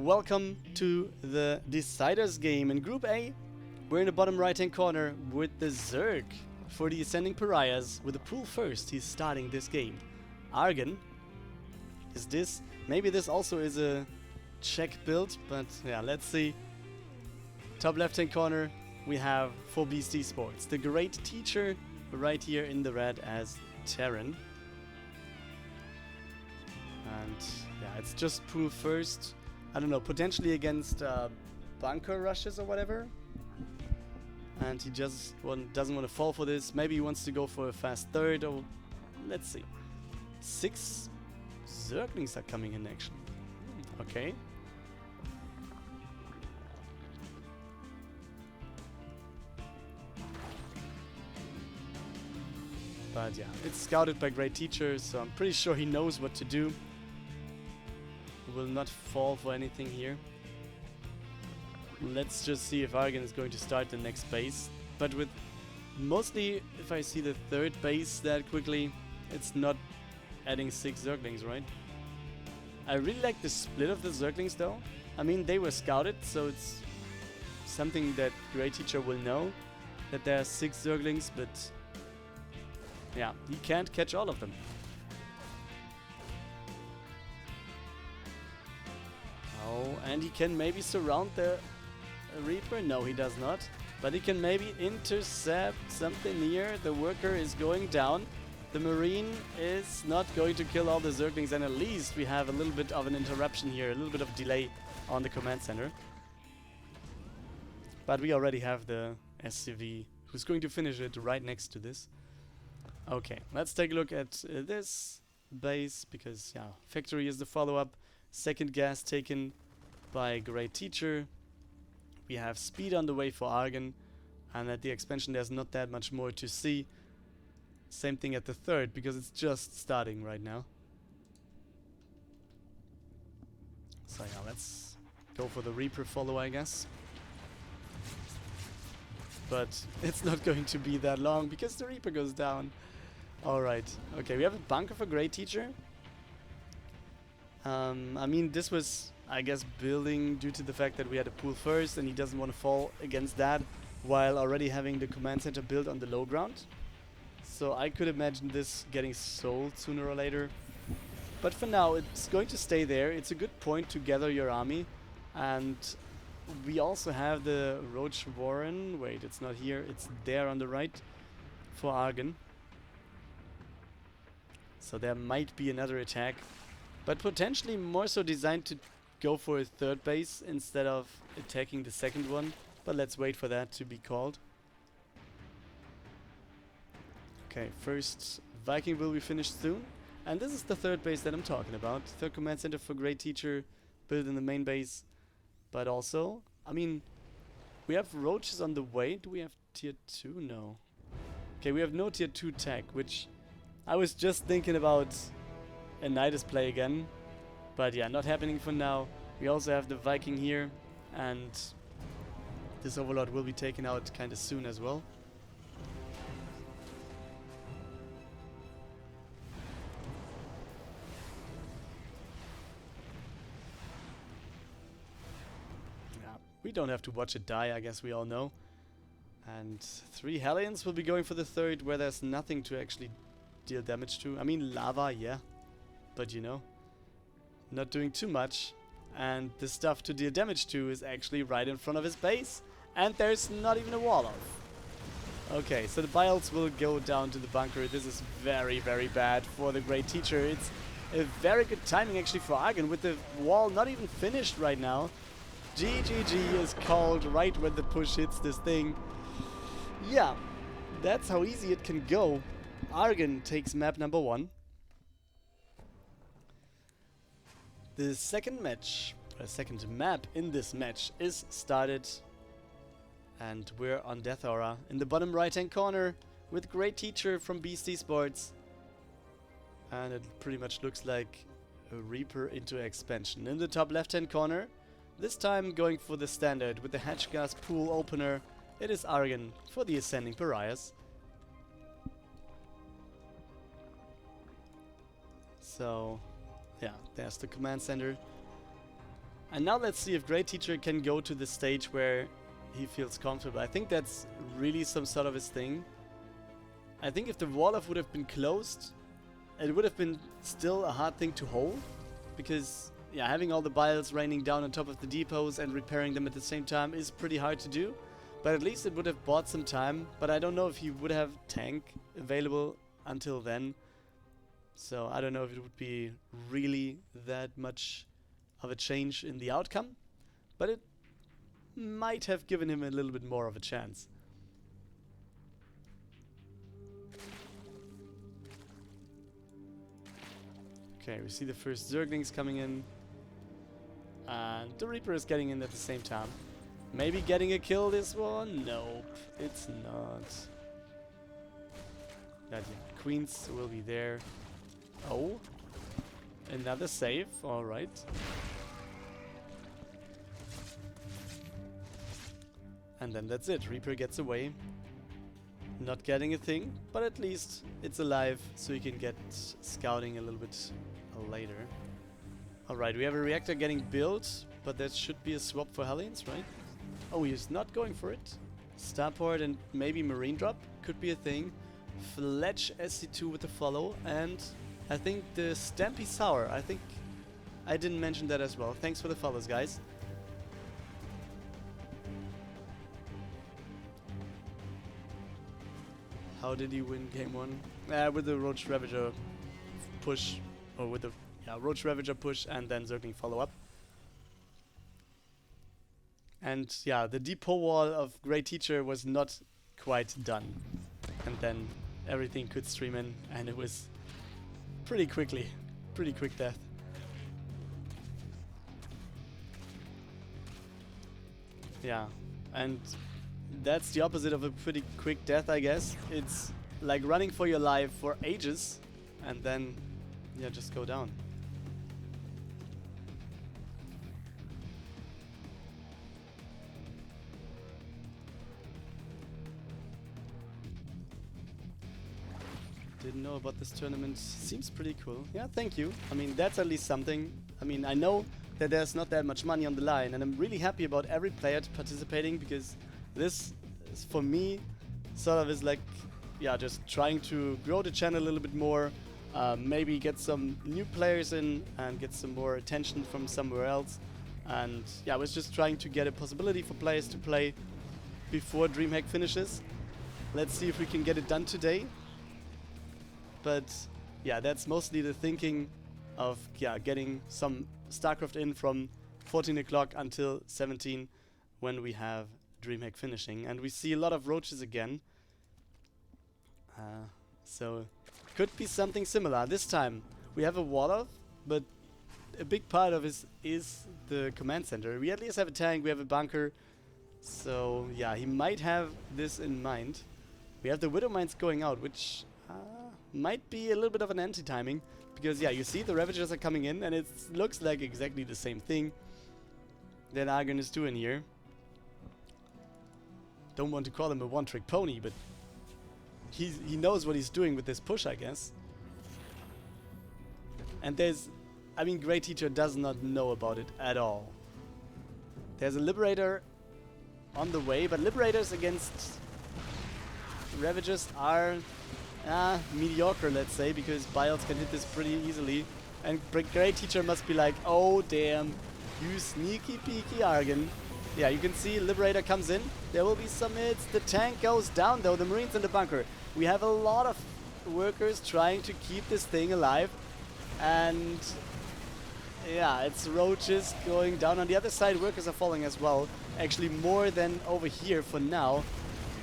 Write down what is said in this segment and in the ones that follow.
Welcome to the Deciders game. In Group A, we're in the bottom right hand corner with the Zerg for the Ascending Pariahs. With the pool first, he's starting this game. Argon is this. Maybe this also is a check build, but yeah, let's see. Top left hand corner, we have for BeAsT Esports the GreatTeacher right here in the red as Terran. And yeah, it's just pool first. I don't know, potentially against bunker rushes or whatever. And he just doesn't want to fall for this. Maybe he wants to go for a fast third, or let's see. 6 Zerglings are coming in actually. Okay. But yeah, it's scouted by GreatTeacher, so I'm pretty sure he knows what to do. Will not fall for anything here. Let's just see if Argon is going to start the next base. But with mostly, if I see the third base that quickly, it's not adding 6 Zerglings, right? I really like the split of the Zerglings though. I mean, they were scouted, so it's something that GreatTeacher will know, that there are 6 Zerglings, but yeah, he can't catch all of them. Oh, and he can maybe surround the Reaper? No, he does not. But he can maybe intercept something near. The worker is going down. The Marine is not going to kill all the Zerglings, and at least we have a little bit of an interruption here, a little bit of delay on the command center. But we already have the SCV who's going to finish it right next to this. Okay, let's take a look at this base, because yeah, factory is the follow-up. Second gas taken by GreatTeacher. We have speed on the way for Argon, and at the expansion there's not that much more to see. Same thing at the third, because it's just starting right now. So yeah, let's go for the Reaper follow, I guess. But it's not going to be that long, because the Reaper goes down. Alright, okay, we have a bunker for GreatTeacher. I mean, this was, I guess, building due to the fact that we had a pool first and he doesn't want to fall against that while already having the command center built on the low ground. So I could imagine this getting sold sooner or later. But for now, it's going to stay there. It's a good point to gather your army. And we also have the Roach Warren. Wait, it's not here. It's there on the right for Argon. So there might be another attack. But potentially more so designed to go for a third base instead of attacking the second one. But let's wait for that to be called. Okay, first Viking will be finished soon. And this is the third base that I'm talking about. Third command center for GreatTeacher, built in the main base. But also, I mean, we have roaches on the way. Do we have tier 2? No. Okay, we have no tier 2 tech, which I was just thinking about a Nidus play again, but yeah, not happening for now. We also have the Viking here, and this Overlord will be taken out kind of soon as well. Yeah, we don't have to watch it die, I guess we all know. And 3 Hellions will be going for the third, where there's nothing to actually deal damage to. I mean, lava, yeah. But you know, not doing too much. And the stuff to deal damage to is actually right in front of his base. And there's not even a wall off. Okay, so the Biles will go down to the bunker. This is very, very bad for the GreatTeacher. It's a very good timing actually for Argon, with the wall not even finished right now. GGG is called right when the push hits this thing. Yeah, that's how easy it can go. Argon takes map number 1. The second match, or second map in this match is started. And we're on Death Aura in the bottom right hand corner with GreatTeacher from BeAsT Esports. And it pretty much looks like a Reaper into expansion. In the top left hand corner, this time going for the standard with the Hatch Gas pool opener. It is Argon for the Ascending Pariahs. So yeah, there's the command center. And now let's see if GreatTeacher can go to the stage where he feels comfortable. I think that's really some sort of his thing. I think if the wall-off would have been closed, it would have been still a hard thing to hold. Because, yeah, having all the biles raining down on top of the depots and repairing them at the same time is pretty hard to do. But at least it would have bought some time. But I don't know if he would have tank available until then. So I don't know if it would be really that much of a change in the outcome. But it might have given him a little bit more of a chance. Okay, we see the first Zerglings coming in. And the Reaper is getting in at the same time. Maybe getting a kill this one? Nope, it's not. That Queens will be there. Oh, another save, alright. And then that's it, Reaper gets away. Not getting a thing, but at least it's alive, so you can get scouting a little bit later. Alright, we have a reactor getting built, but there should be a swap for Hellions, right? Oh, he's not going for it. Starport and maybe Marine Drop could be a thing. Fletch SC2 with the follow, and I think the Stampy Sour. I think I didn't mention that as well. Thanks for the follows, guys. How did he win game 1? With the Roach Ravager push, or with the Roach Ravager push and then Zergling follow up. And yeah, the depot wall of GreatTeacher was not quite done. And then everything could stream in, and it was pretty quick death. Yeah, and that's the opposite of a pretty quick death, I guess. It's like running for your life for ages, and then, yeah, just go down. Didn't know about this tournament. Seems pretty cool. Yeah, thank you. I mean, that's at least something. I mean, I know that there's not that much money on the line, and I'm really happy about every player participating, because this is, for me, sort of is like, yeah, just trying to grow the channel a little bit more, maybe get some new players in and get some more attention from somewhere else. And yeah, I was just trying to get a possibility for players to play before DreamHack finishes. Let's see if we can get it done today. But yeah, that's mostly the thinking of, yeah, getting some Starcraft in from 14 o'clock until 17 when we have DreamHack finishing. And we see a lot of roaches again. So could be something similar. This time we have a wall-off, but a big part of it is the command center. We at least have a tank, we have a bunker. So yeah, he might have this in mind. We have the Widow Mines going out, which might be a little bit of an anti-timing, because yeah, you see the Ravagers are coming in, and it looks like exactly the same thing that Argon is doing here. Don't want to call him a one-trick pony, but he knows what he's doing with this push, I guess. And I mean, GreatTeacher does not know about it at all. There's a Liberator on the way, but Liberators against Ravagers are mediocre, let's say, because Biles can hit this pretty easily. And GreatTeacher must be like, oh damn, you sneaky peeky Argon. Yeah, you can see Liberator comes in. There will be some hits. The tank goes down though, the Marines in the bunker. We have a lot of workers trying to keep this thing alive. And yeah, it's roaches going down. On the other side, workers are falling as well. Actually more than over here for now.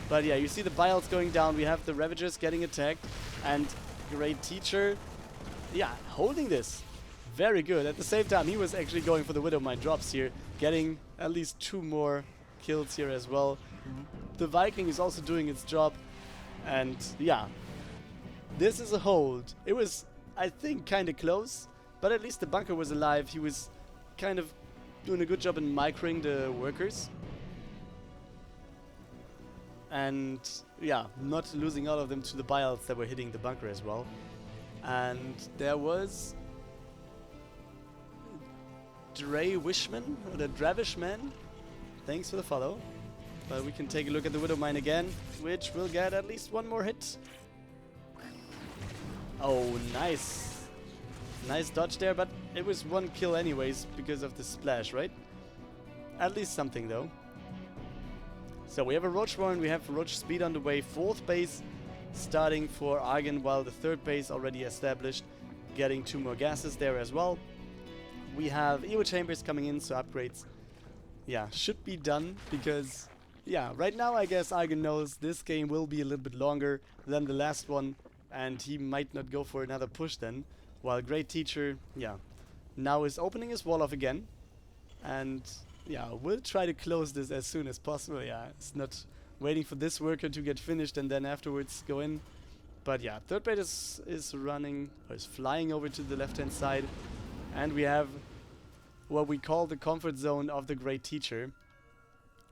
But yeah, you see the Biles going down, we have the Ravagers getting attacked, and GreatTeacher, yeah, holding this. Very good. At the same time, he was actually going for the Widow Mine drops here, getting at least 2 more kills here as well. The Viking is also doing its job, and yeah, this is a hold. It was, I think, kind of close, but at least the bunker was alive. He was kind of doing a good job in microing the workers. And yeah, not losing all of them to the Biles that were hitting the bunker as well. And there was Dre Wishman, or the Dravishman. Thanks for the follow. But we can take a look at the Widow Mine again, which will get at least one more hit. Oh, nice. Nice dodge there, but it was one kill anyways because of the splash, right? At least something though. So we have a Roach Warren, we have Roach Speed on the way. 4th base starting for Argon, while the 3rd base already established, getting 2 more gases there as well. We have Evo Chambers coming in, so upgrades, yeah, should be done because, yeah, right now I guess Argon knows this game will be a little bit longer than the last one, and he might not go for another push then, while GreatTeacher, yeah, now is opening his wall off again, and yeah, we'll try to close this as soon as possible. Yeah, it's not waiting for this worker to get finished and then afterwards go in. But yeah, 3rd base is running, or is flying over to the left-hand side. And we have what we call the comfort zone of the GreatTeacher,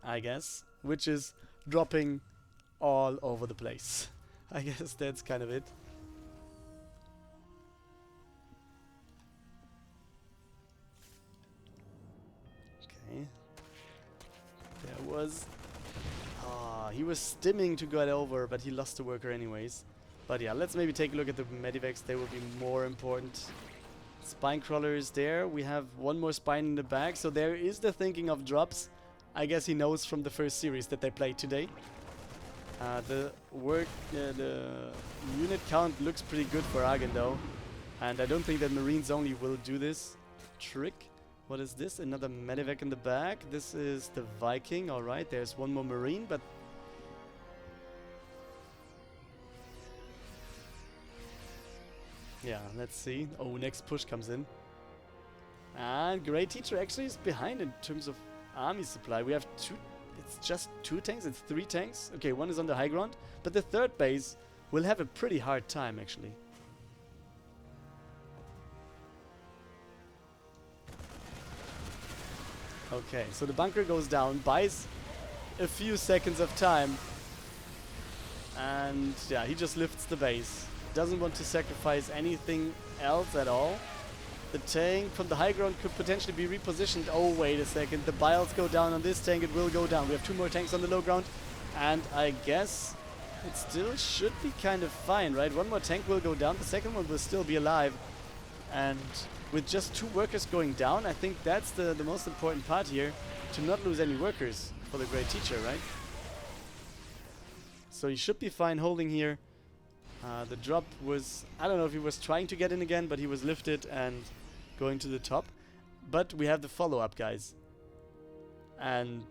I guess, which is dropping all over the place. I guess that's kind of it. Okay. There was... he was stimming to get over, but he lost the worker anyways. But yeah, let's maybe take a look at the Medivacs. They will be more important. Spine crawler is there. We have one more spine in the back, so there is the thinking of drops. I guess he knows from the first series that they played today. The unit count looks pretty good for Argon though, and I don't think that Marines only will do this trick. What is this? Another Medivac in the back. This is the Viking. All right, there's one more Marine, but yeah, let's see. Oh, next push comes in. And GreatTeacher actually is behind in terms of army supply. We have 2... It's just 2 tanks? It's 3 tanks? Okay, one is on the high ground. But the 3rd base will have a pretty hard time, actually. Okay, so the bunker goes down, buys a few seconds of time. And yeah, he just lifts the base. Doesn't want to sacrifice anything else at all. The tank from the high ground could potentially be repositioned. Oh, wait a second. The biles go down on this tank. It will go down. We have 2 more tanks on the low ground. And I guess it still should be kind of fine, right? 1 more tank will go down. The second one will still be alive. And with just 2 workers going down, I think that's the most important part here. To not lose any workers for the GreatTeacher, right? So he should be fine holding here. The drop was, I don't know if he was trying to get in again, but he was lifted and going to the top. But we have the follow-up, guys. And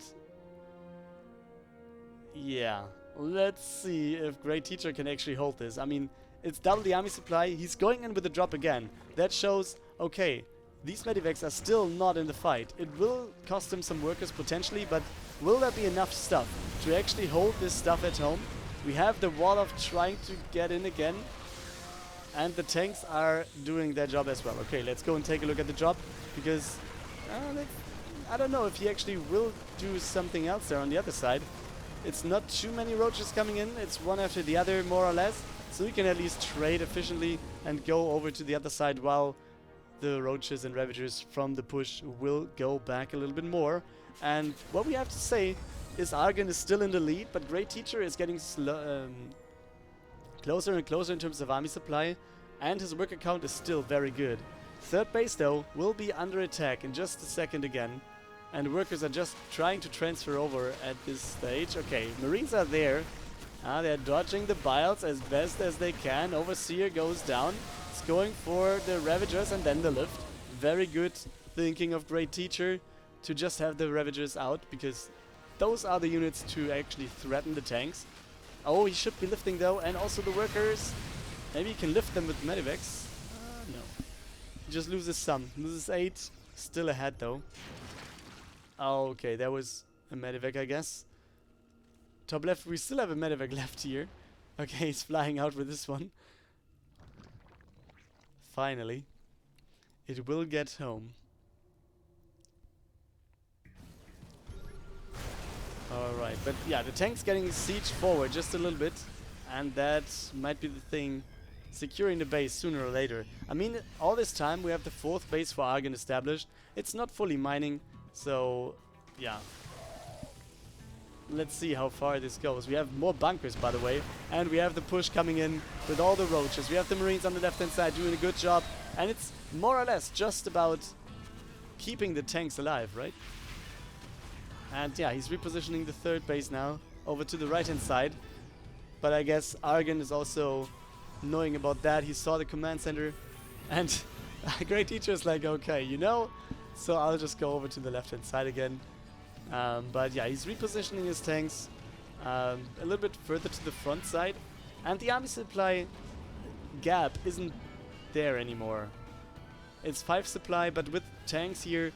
yeah, let's see if GreatTeacher can actually hold this. I mean, it's double the army supply. He's going in with the drop again. That shows, okay, these Medivacs are still not in the fight. It will cost him some workers potentially, but will there be enough stuff to actually hold this stuff at home? We have the wall of trying to get in again, and the tanks are doing their job as well. Okay, let's go and take a look at the drop, because I don't know if he actually will do something else there on the other side. It's not too many roaches coming in, it's one after the other more or less, so we can at least trade efficiently and go over to the other side while the roaches and ravagers from the push will go back a little bit more. And what we have to say is Argon is still in the lead, but GreatTeacher is getting closer and closer in terms of army supply, and his worker count is still very good. 3rd base though will be under attack in just a second again, and workers are just trying to transfer over at this stage. Okay, Marines are there. They're dodging the biles as best as they can. Overseer goes down. It's going for the Ravagers and then the lift. Very good thinking of GreatTeacher to just have the Ravagers out, because those are the units to actually threaten the tanks. Oh, he should be lifting though, and also the workers. Maybe he can lift them with Medivacs. No. He just loses some. Loses 8. Still ahead though. Oh, okay, there was a Medivac, I guess. Top left, we still have a Medivac left here. Okay, he's flying out with this one. Finally. It will get home. Alright, but yeah, the tank's getting sieged forward just a little bit, and that might be the thing securing the base sooner or later. I mean, all this time we have the 4th base for Argon established. It's not fully mining, so yeah. Let's see how far this goes. We have more bunkers, by the way, and we have the push coming in with all the roaches. We have the Marines on the left-hand side doing a good job, and it's more or less just about keeping the tanks alive, right? And yeah, he's repositioning the 3rd base now over to the right-hand side. But I guess Argon is also knowing about that. He saw the command center, and GreatTeacher is like, okay, you know, so I'll just go over to the left-hand side again. But yeah, he's repositioning his tanks a little bit further to the front side, and the army supply gap isn't there anymore. It's 5 supply, but with tanks here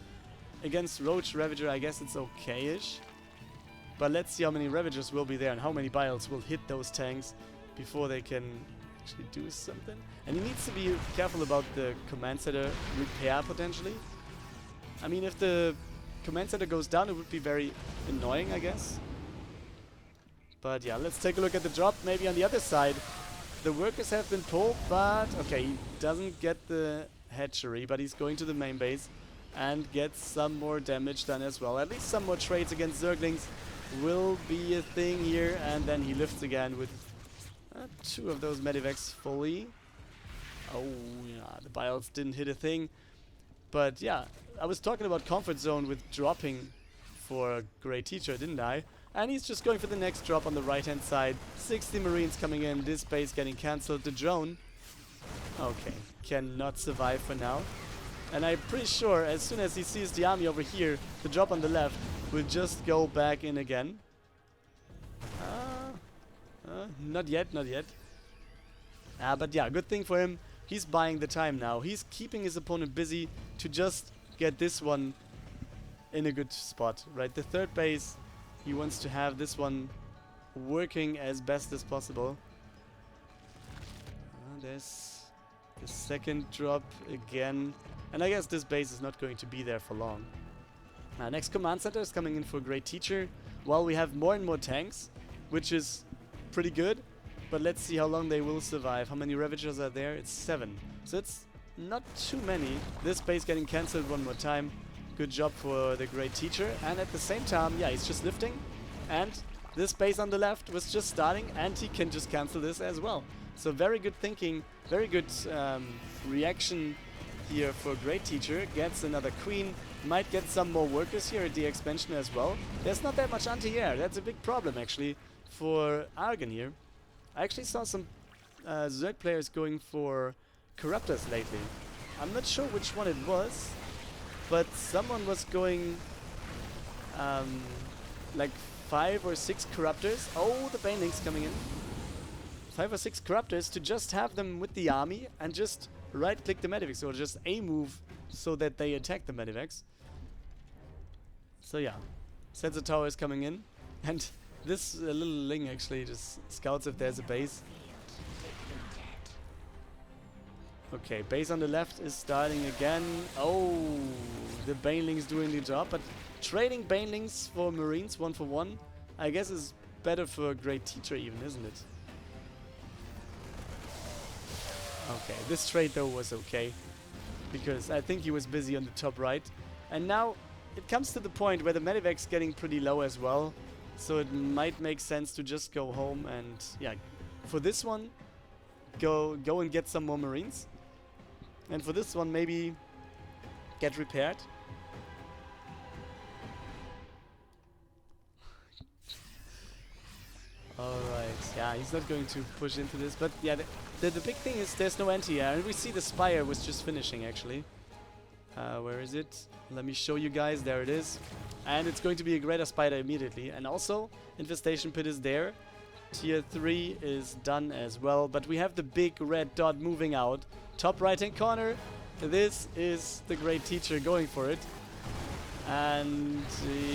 against Roach Ravager, I guess it's okay-ish. But let's see how many Ravagers will be there and how many Biles will hit those tanks before they can actually do something. And he needs to be careful about the command center repair potentially. I mean, if the command center goes down, it would be very annoying, I guess. But yeah, let's take a look at the drop. Maybe on the other side, the workers have been pulled, but okay, he doesn't get the hatchery, but he's going to the main base and gets some more damage done as well. At least some more trades against Zerglings will be a thing here, and then he lifts again with 2 of those medivacs fully. Oh yeah, the Biles didn't hit a thing. But yeah, I was talking about comfort zone with dropping for GreatTeacher, didn't I? And he's just going for the next drop on the right-hand side. 60 Marines coming in, this base getting cancelled. The drone, okay, cannot survive for now. And I'm pretty sure as soon as he sees the army over here, the drop on the left will just go back in again. Not yet, not yet. But yeah, good thing for him. He's buying the time now. He's keeping his opponent busy to just get this one in a good spot, right? The 3rd base, he wants to have this one working as best as possible. There's the 2nd drop again. And I guess this base is not going to be there for long. Next command center is coming in for GreatTeacher. Well, we have more and more tanks, which is pretty good. But let's see how long they will survive. How many Ravagers are there? It's 7. So it's not too many. This base getting cancelled one more time. Good job for the GreatTeacher. And at the same time, yeah, he's just lifting. And this base on the left was just starting, and he can just cancel this as well. So very good thinking, very good reaction here for GreatTeacher. Gets another queen. Might get some more workers here at the expansion as well. There's not that much anti-air. That's a big problem actually for Argon here. I actually saw some Zerg players going for Corruptors lately. I'm not sure which one it was, but someone was going like 5 or 6 Corruptors. Oh, the Banelings coming in. 5 or 6 Corruptors to just have them with the army and just right-click the Medivacs, or just A move so that they attack the Medivacs. So yeah, Sensor Tower is coming in, and this little Ling actually just scouts if there's a base. Okay, base on the left is starting again. Oh, the Banelings doing the job, but trading Banelings for Marines 1 for 1, I guess is better for a GreatTeacher even, isn't it? Okay, this trade though was okay, because I think he was busy on the top right. And now it comes to the point where the medivac's getting pretty low as well, so it might make sense to just go home and, yeah, for this one, go and get some more Marines. And for this one, maybe get repaired. Alright, yeah, he's not going to push into this, but yeah, the big thing is there's no anti-air, and we see the Spire was just finishing actually. Where is it? Let me show you guys, there it is. And it's going to be a Greater Spider immediately, and also Infestation Pit is there. Tier 3 is done as well, but we have the big red dot moving out. Top right hand corner, this is the GreatTeacher going for it. And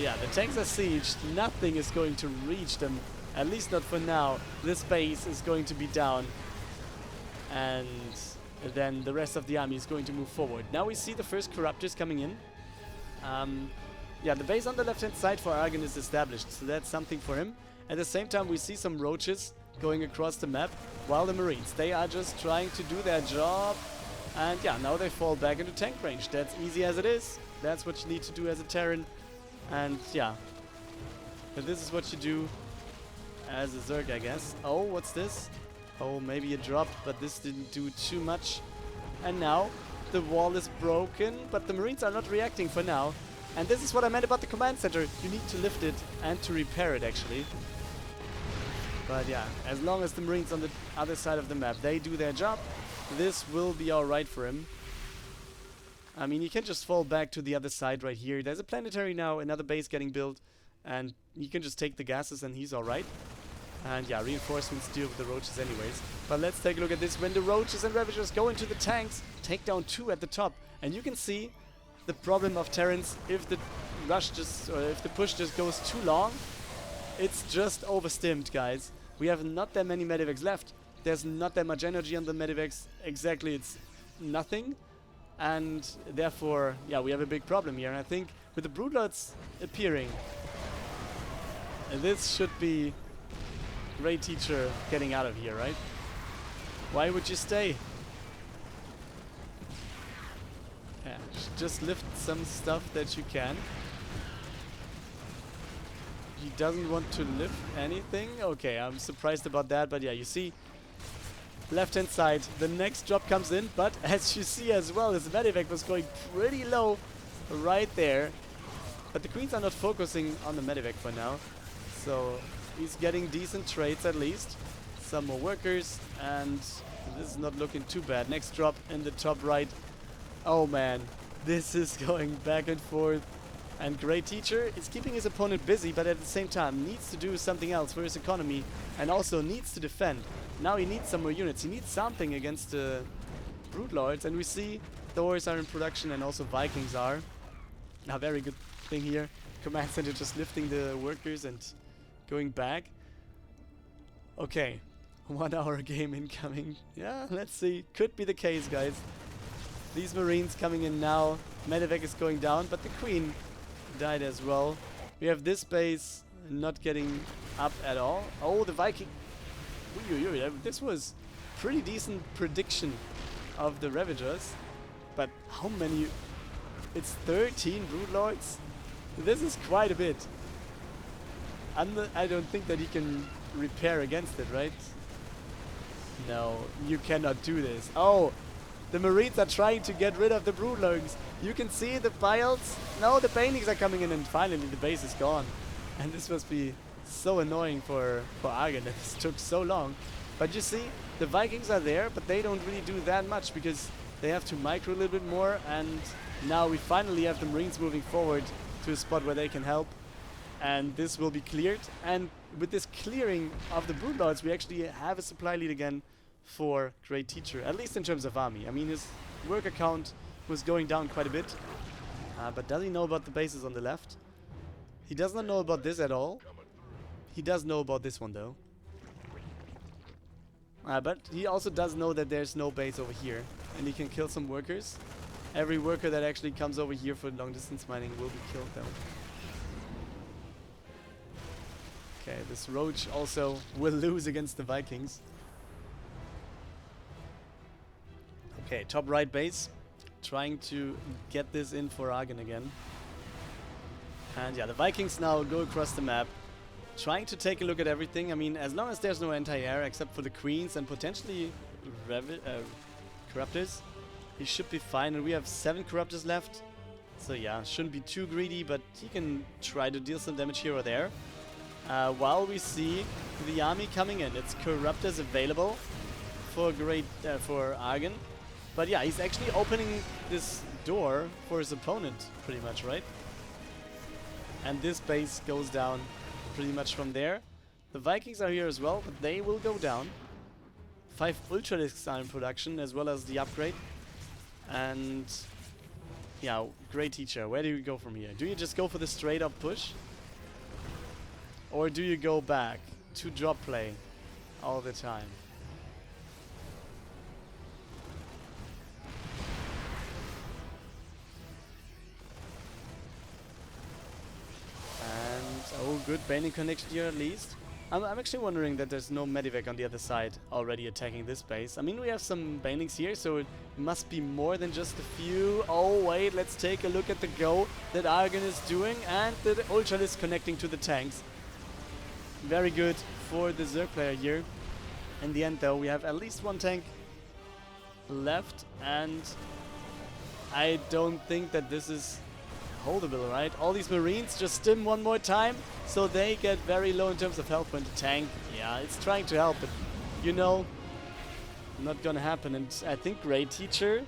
yeah, the tanks are sieged, nothing is going to reach them. At least not for now. This base is going to be down. And then the rest of the army is going to move forward. Now we see the first Corruptors coming in. Yeah, the base on the left-hand side for Argon is established, so that's something for him. At the same time, we see some Roaches going across the map, while the Marines, they are just trying to do their job. And yeah, now they fall back into tank range. That's easy as it is. That's what you need to do as a Terran. And yeah, but this is what you do as a Zerg, I guess. Oh, what's this? Oh, maybe a drop, but this didn't do too much. And now the wall is broken, but the Marines are not reacting for now. And this is what I meant about the command center. You need to lift it and to repair it, actually. But yeah, as long as the Marines on the other side of the map, they do their job, this will be alright for him. I mean, you can just fall back to the other side right here. There's a planetary now, another base getting built, and you can just take the gases and he's alright. And yeah, reinforcements deal with the roaches anyways. But let's take a look at this. When the roaches and ravagers go into the tanks, take down 2 at the top. And you can see the problem of Terrans. If the rush just, or if the push just goes too long, it's just overstimmed, guys. We have not that many medivacs left. There's not that much energy on the medivacs. Exactly, it's nothing. And therefore, yeah, we have a big problem here. And I think with the Broodlords appearing, this should be GreatTeacher getting out of here, right? Why would you stay? Yeah, just lift some stuff that you can. He doesn't want to lift anything? Okay, I'm surprised about that, but yeah, you see, left-hand side, the next drop comes in, but as you see as well, his medivac was going pretty low right there. But the Queens are not focusing on the medivac for now, so he's getting decent trades at least. Some more workers, and this is not looking too bad. Next drop in the top right. Oh man, this is going back and forth. And GreatTeacher is keeping his opponent busy, but at the same time needs to do something else for his economy, and also needs to defend. Now he needs some more units. He needs something against the Broodlords, and we see Thors are in production and also Vikings are. Now, very good thing here. Command center just lifting the workers and going back. Okay, 1 hour game incoming. Yeah, let's see. Could be the case, guys. These Marines coming in now. Medivac is going down, but the Queen died as well. We have this base not getting up at all. Oh, the Viking. This was pretty decent prediction of the Ravagers. But how many? It's 13 Broodlords. This is quite a bit. I don't think that he can repair against it, right? No, you cannot do this. Oh, the Marines are trying to get rid of the Broodlords. You can see the Biles. No, the Banelings are coming in, and finally the base is gone. And this must be so annoying for Argon that this took so long. But you see, the Vikings are there, but they don't really do that much because they have to micro a little bit more. And now we finally have the Marines moving forward to a spot where they can help. And this will be cleared. And with this clearing of the Broodlords, we actually have a supply lead again for GreatTeacher, at least in terms of army. I mean, his worker count was going down quite a bit. But does he know about the bases on the left? He does not know about this at all. He does know about this one, though. But he also does know that there's no base over here. And he can kill some workers. Every worker that actually comes over here for long distance mining will be killed, though. Okay, this Roach also will lose against the Vikings. Okay, top right base. Trying to get this in for Argon again. And yeah, the Vikings now go across the map. Trying to take a look at everything. I mean, as long as there's no anti-air except for the Queens and potentially Corruptors, he should be fine. And we have 7 Corruptors left. So yeah, shouldn't be too greedy, but he can try to deal some damage here or there. While we see the army coming in. It's Corruptors available for Argon. But yeah, he's actually opening this door for his opponent, pretty much, right? And this base goes down pretty much from there. The Vikings are here as well, but they will go down. 5 Ultralisks are in production, as well as the upgrade. And yeah, GreatTeacher, where do you go from here? Do you just go for the straight up push? Or do you go back to drop play all the time? And oh, good baiting connection here at least. I'm actually wondering that there's no medivac on the other side already attacking this base. I mean, we have some banelings here, so it must be more than just a few. Oh, wait, let's take a look at the go that Argon is doing, and the Ultralisk connecting to the tanks. Very good for the Zerg player here. In the end, though, we have at least one tank left, and I don't think that this is holdable, right? All these Marines just stim one more time, so they get very low in terms of health when the tank, yeah, it's trying to help, but you know, not gonna happen. And I think GreatTeacher,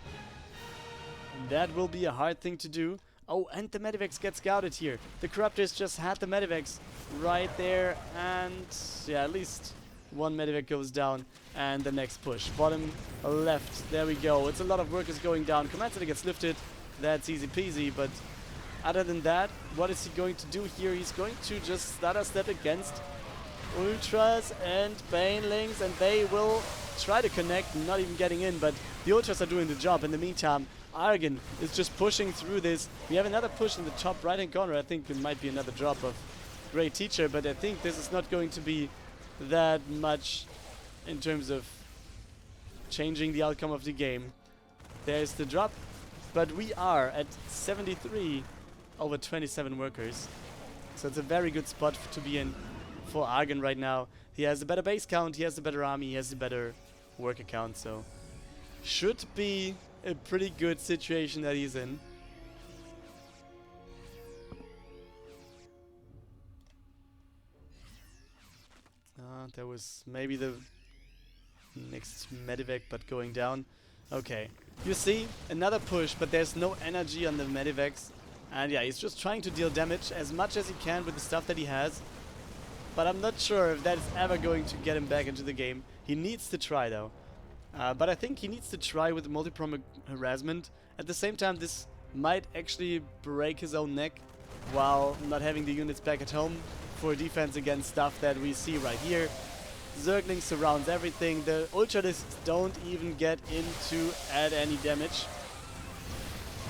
that will be a hard thing to do. Oh, and the medivacs get scouted here. The Corruptors just had the medivacs right there, and yeah, at least one medivac goes down, and the next push. Bottom left, there we go. It's a lot of workers going down. Command Center gets lifted. That's easy peasy, but other than that, what is he going to do here? He's going to just stutter step against Ultras and Banelings, and they will try to connect, not even getting in, but the Ultras are doing the job. In the meantime, Argon is just pushing through this. We have another push in the top right-hand corner. I think there might be another drop of GreatTeacher, but I think this is not going to be that much in terms of changing the outcome of the game. There's the drop, but we are at 73 over 27 workers. So it's a very good spot to be in for Argon right now. He has a better base count, he has a better army, he has a better worker count, so should be a pretty good situation that he's in. There was maybe the next medivac, but going down. Okay, you see, another push, but there's no energy on the medivacs. And yeah, he's just trying to deal damage as much as he can with the stuff that he has. But I'm not sure if that is ever going to get him back into the game. He needs to try though. But I think he needs to try with the multi-prong harassment. At the same time, this might actually break his own neck while not having the units back at home for defense against stuff that we see right here. Zergling surrounds everything. The Ultralisks don't even get in to add any damage.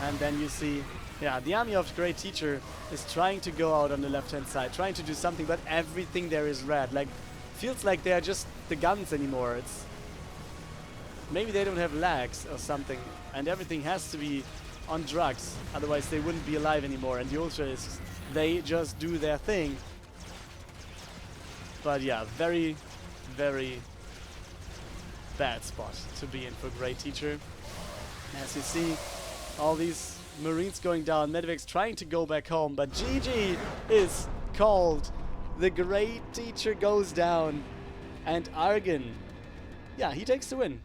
And then you see, yeah, the army of GreatTeacher is trying to go out on the left-hand side, trying to do something, but everything there is red. Like, feels like they are just the guns anymore. It's maybe they don't have lags or something, and everything has to be on drugs. Otherwise, they wouldn't be alive anymore. And the Ultralisks, they just do their thing. But yeah, very, very bad spot to be in for GreatTeacher. As you see, all these Marines going down, medivacs trying to go back home, but GG is called. The GreatTeacher goes down, and Argon, yeah, he takes the win.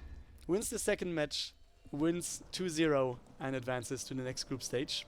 Wins the second match, wins 2-0, and advances to the next group stage.